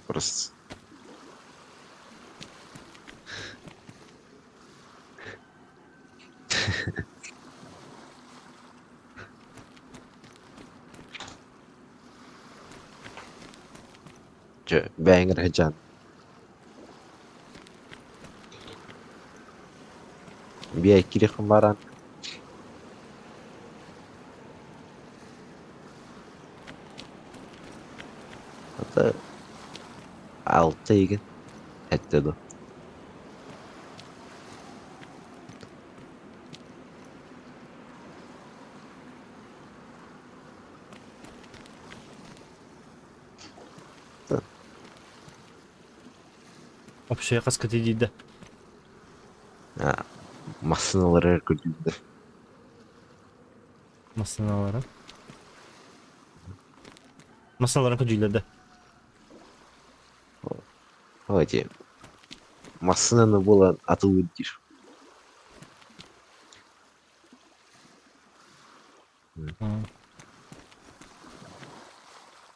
просто. Бәңір хеджан. Бия кирихым баран. Ата алты еген. Әтті до. Общая қасқыты дейді. Масыналары көрдімді. Масыналарын. Масыналарын көжүйледі. Оте. Масынаны болан атылы дейш.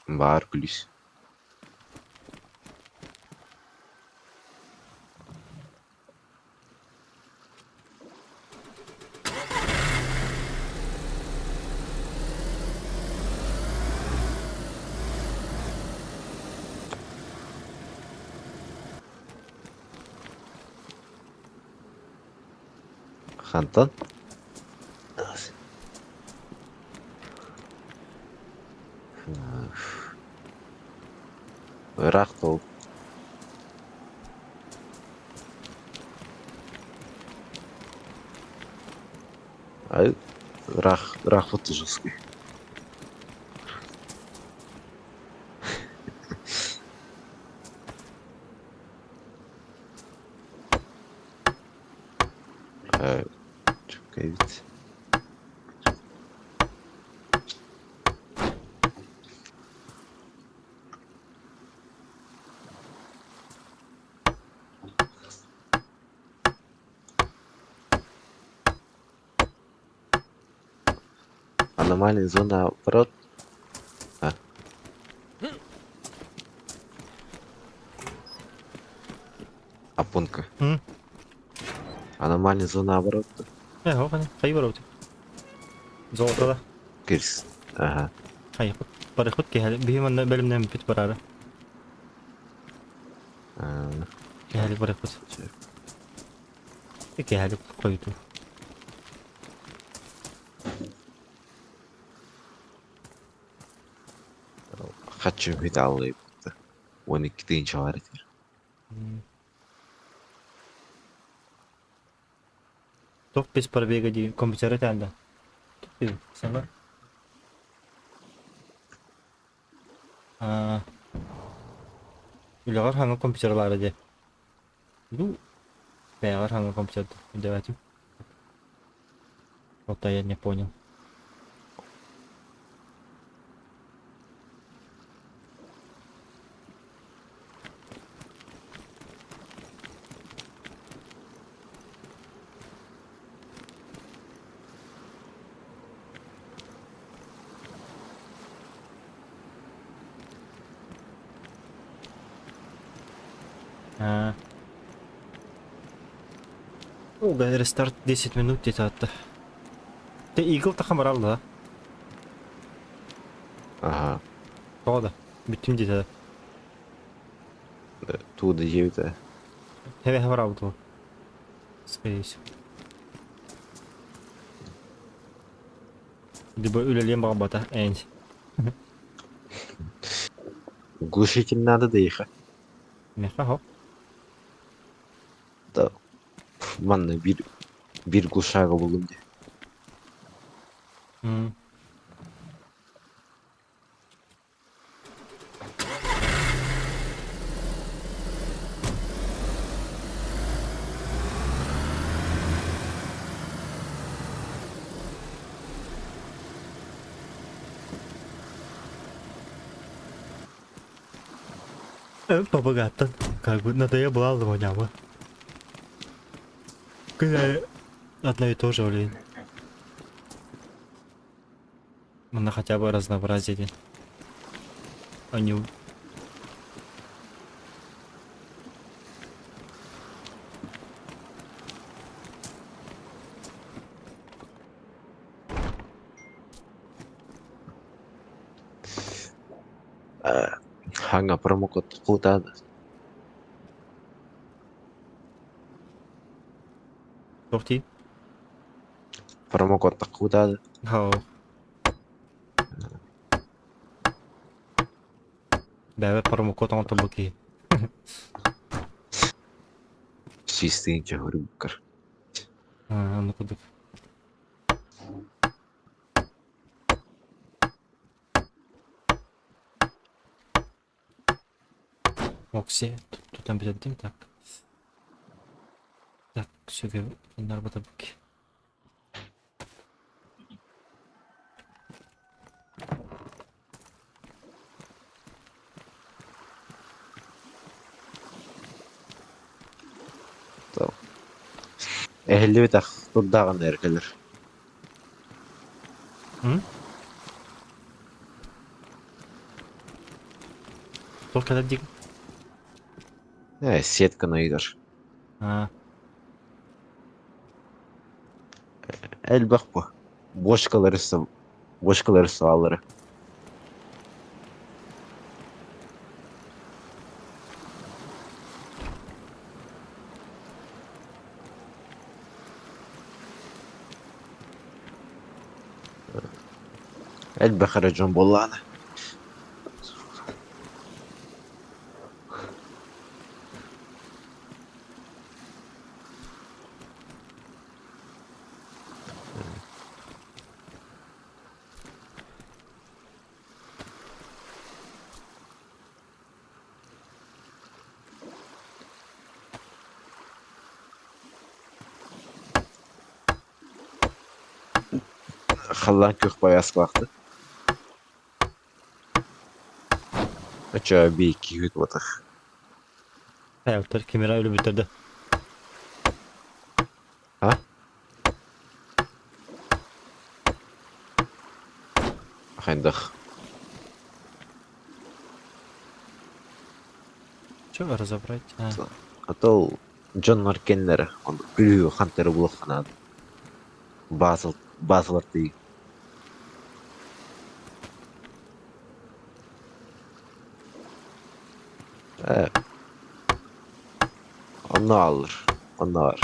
Бар күліс. Хантан. Ырақ ол. Ай, ырақ фото жесткий. Çok evet. Аномальная зона ворот. А. Апунка. Hı? Аномальная зона оборот. О, hani hayır var orada. Zoltada. Кирс. Ага. Hayır. Barıkut ki hali. Bir hemen bölümden bit bararı. А, Ki hali barıkut. Ki hali koydu. Хочу металлы. 12 тысяч var etir. Top biz para bega di komputere tanda. Top sana. Aa. Ulagar hangi komputerler aja. Lu Бэйгар hangi компьютер давайте. Вот я не понял. А. О, рестарт 10 минут где-то отта. Ты игл тахамар алды, да? Ага. Тоғда. Бүттім дейді. Туда жевді. Хеве хавар алды. Скорее всего. Либо үлелем баға бата, әйнс. Глушитель надо доехать. Меха хоп. Да. Манна bir глушағы болдым де. Папа гаттан. Как бы надо я была звоняла. Когда одно и то же, блин. Она хотя бы разнообразие. Они... Ханга промокод қутады. Тоқти? Промокодты қутады. Хау. Бәбі промокод оңты бұки. Чистыйынша көріп кір. Аны күдік. Оксе. Тут там бітеддім, так. Так, сөге нарбата бұки. Әхілі бетақ тұрдаған әркелер. Сол кәдір дейін? Сетка найдыр. Әл бақ бұ. Бошкалары сауалары. Әл бақыры жон боланы. Қалан көк баяс бақты. Açığa bir iki hüt batık. Hayatlar kamera öyle bitirdi. Ha? Хайдах. Что разобрать? А, А то Джон Маркеннер, он плюю Хантер Блоханад. Базл ты. Э, onu alır. Onu alır.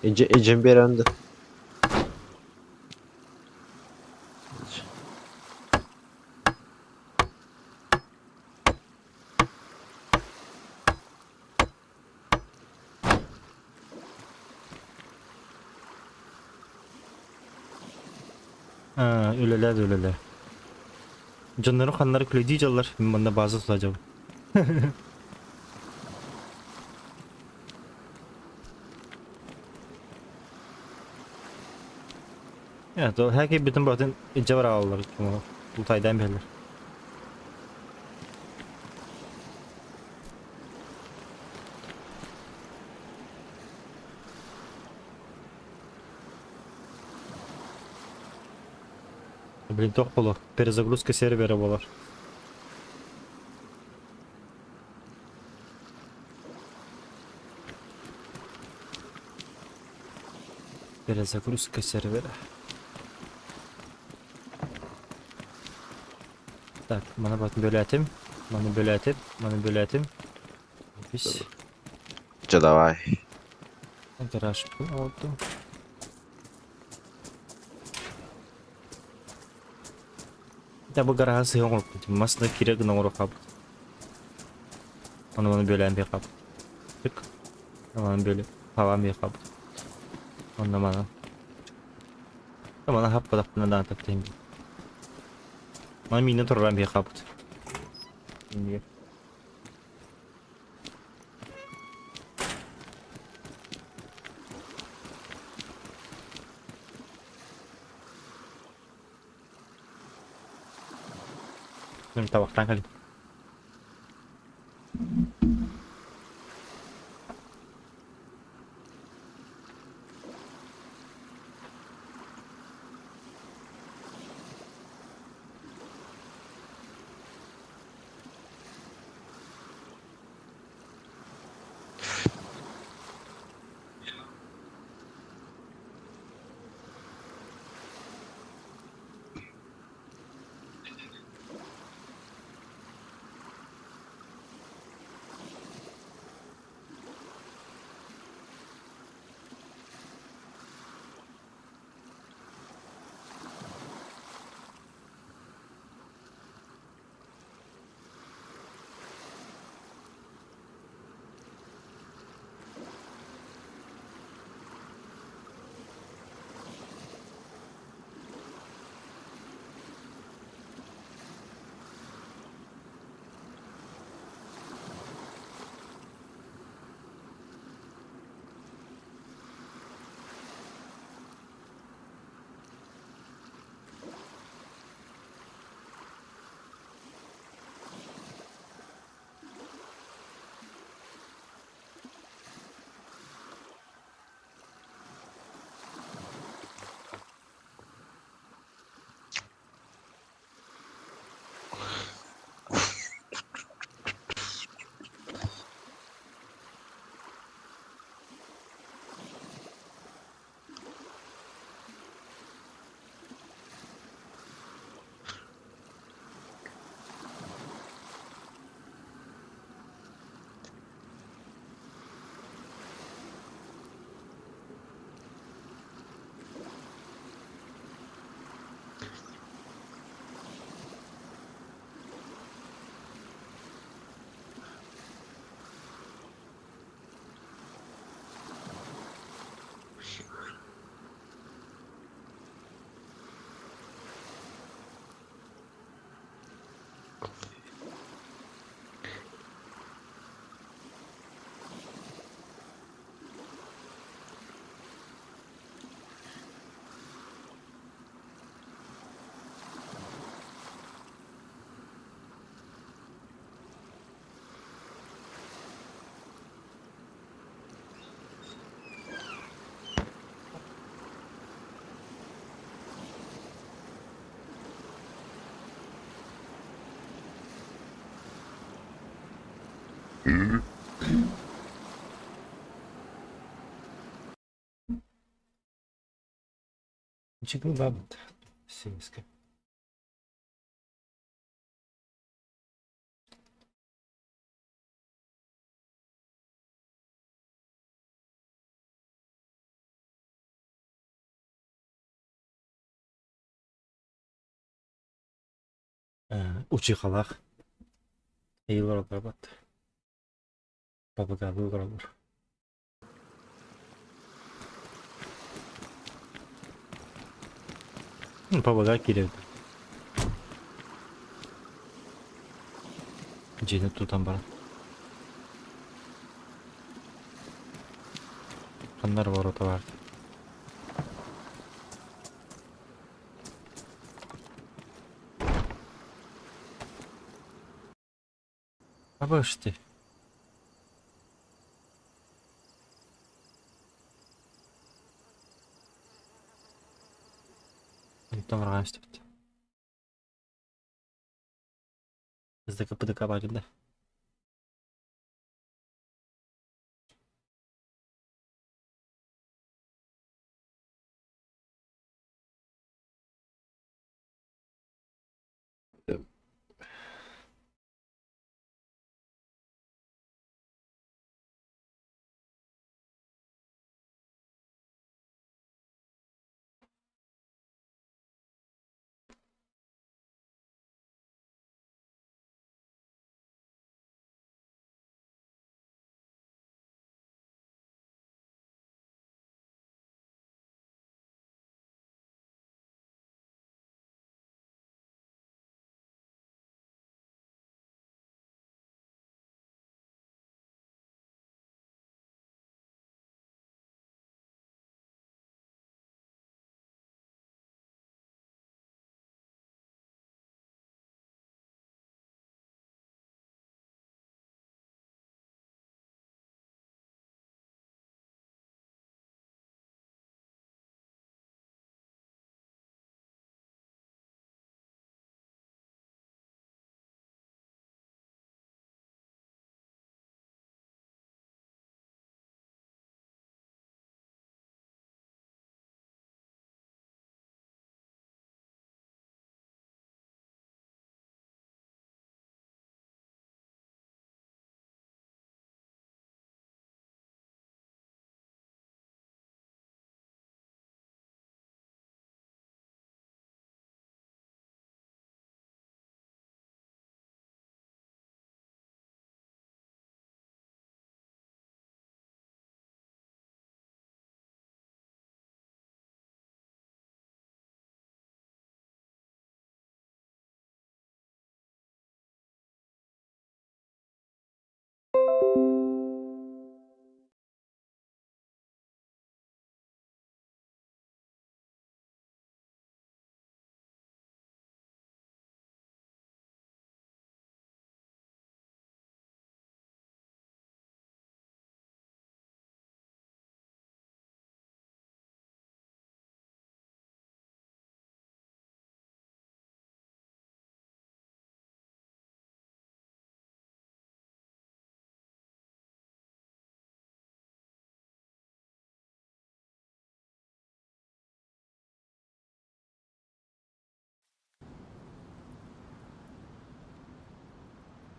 Ecem bir önde. öleler de öleler. Canların kanları kule diyecekler. Bunda bazı tutacağım. Ya da herkes bütün batın cevher ağlar. Bu taydan belirler. Блин, тох было. Перезагрузка сервера была. Перезагрузка сервера. Так, bana bak böyle atayım. Bana böyle atayım. Bana böyle atayım. Biz Че давай. garaj oldu. Ya bu garaja sığın oldu. Masada kire gına uğra kabı. Onu böyle bir kabı. Tık. Onu böyle havan bir kabı. Onu bana. Bana hap badaklarına da anlatayım. Bana minnet oradan bir kabı. Şimdi. Benim tabaktan kalayım. Чего бабт? Симска. Учи халах. Eylor bабт. Бабага выиграл. Бабага кирет. Жени тутан бар. Кандар ворота бар. Абашты. Там равенство. Bizde kapıda kabarında.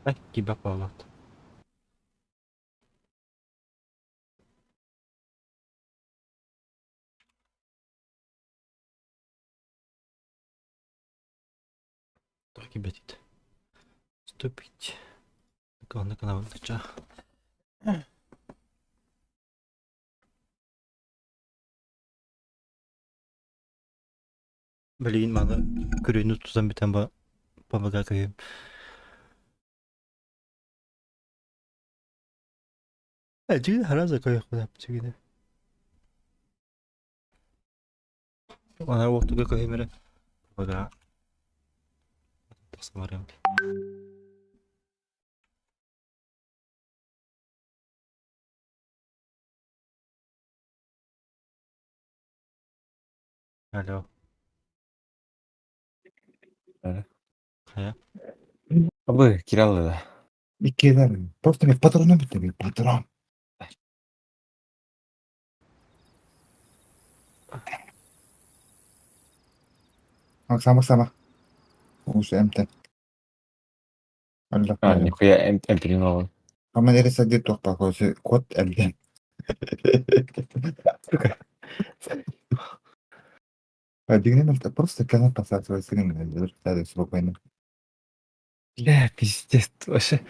Ay gibi bağlat. Takip et. Ступить. Главное канал нача. Bilin bana kürünü tutan bir tane babaga koyayım. Acı haraza koyuyor kadar çekide. Bana vakti koyayım mere. Babaga. Tasım arıyorum. Alo. Alo. Kaya. Абы, кире алды да. Иккиэлэр. Просто мне патроны бітті, патрон. Максама. Уже МТ. Аллах. нихуя М3 Ama neresi bir toprak olsa kod elden. Подвигни нам просто канал посадить свой стрим, спокойно. Бля, пиздец, вообще.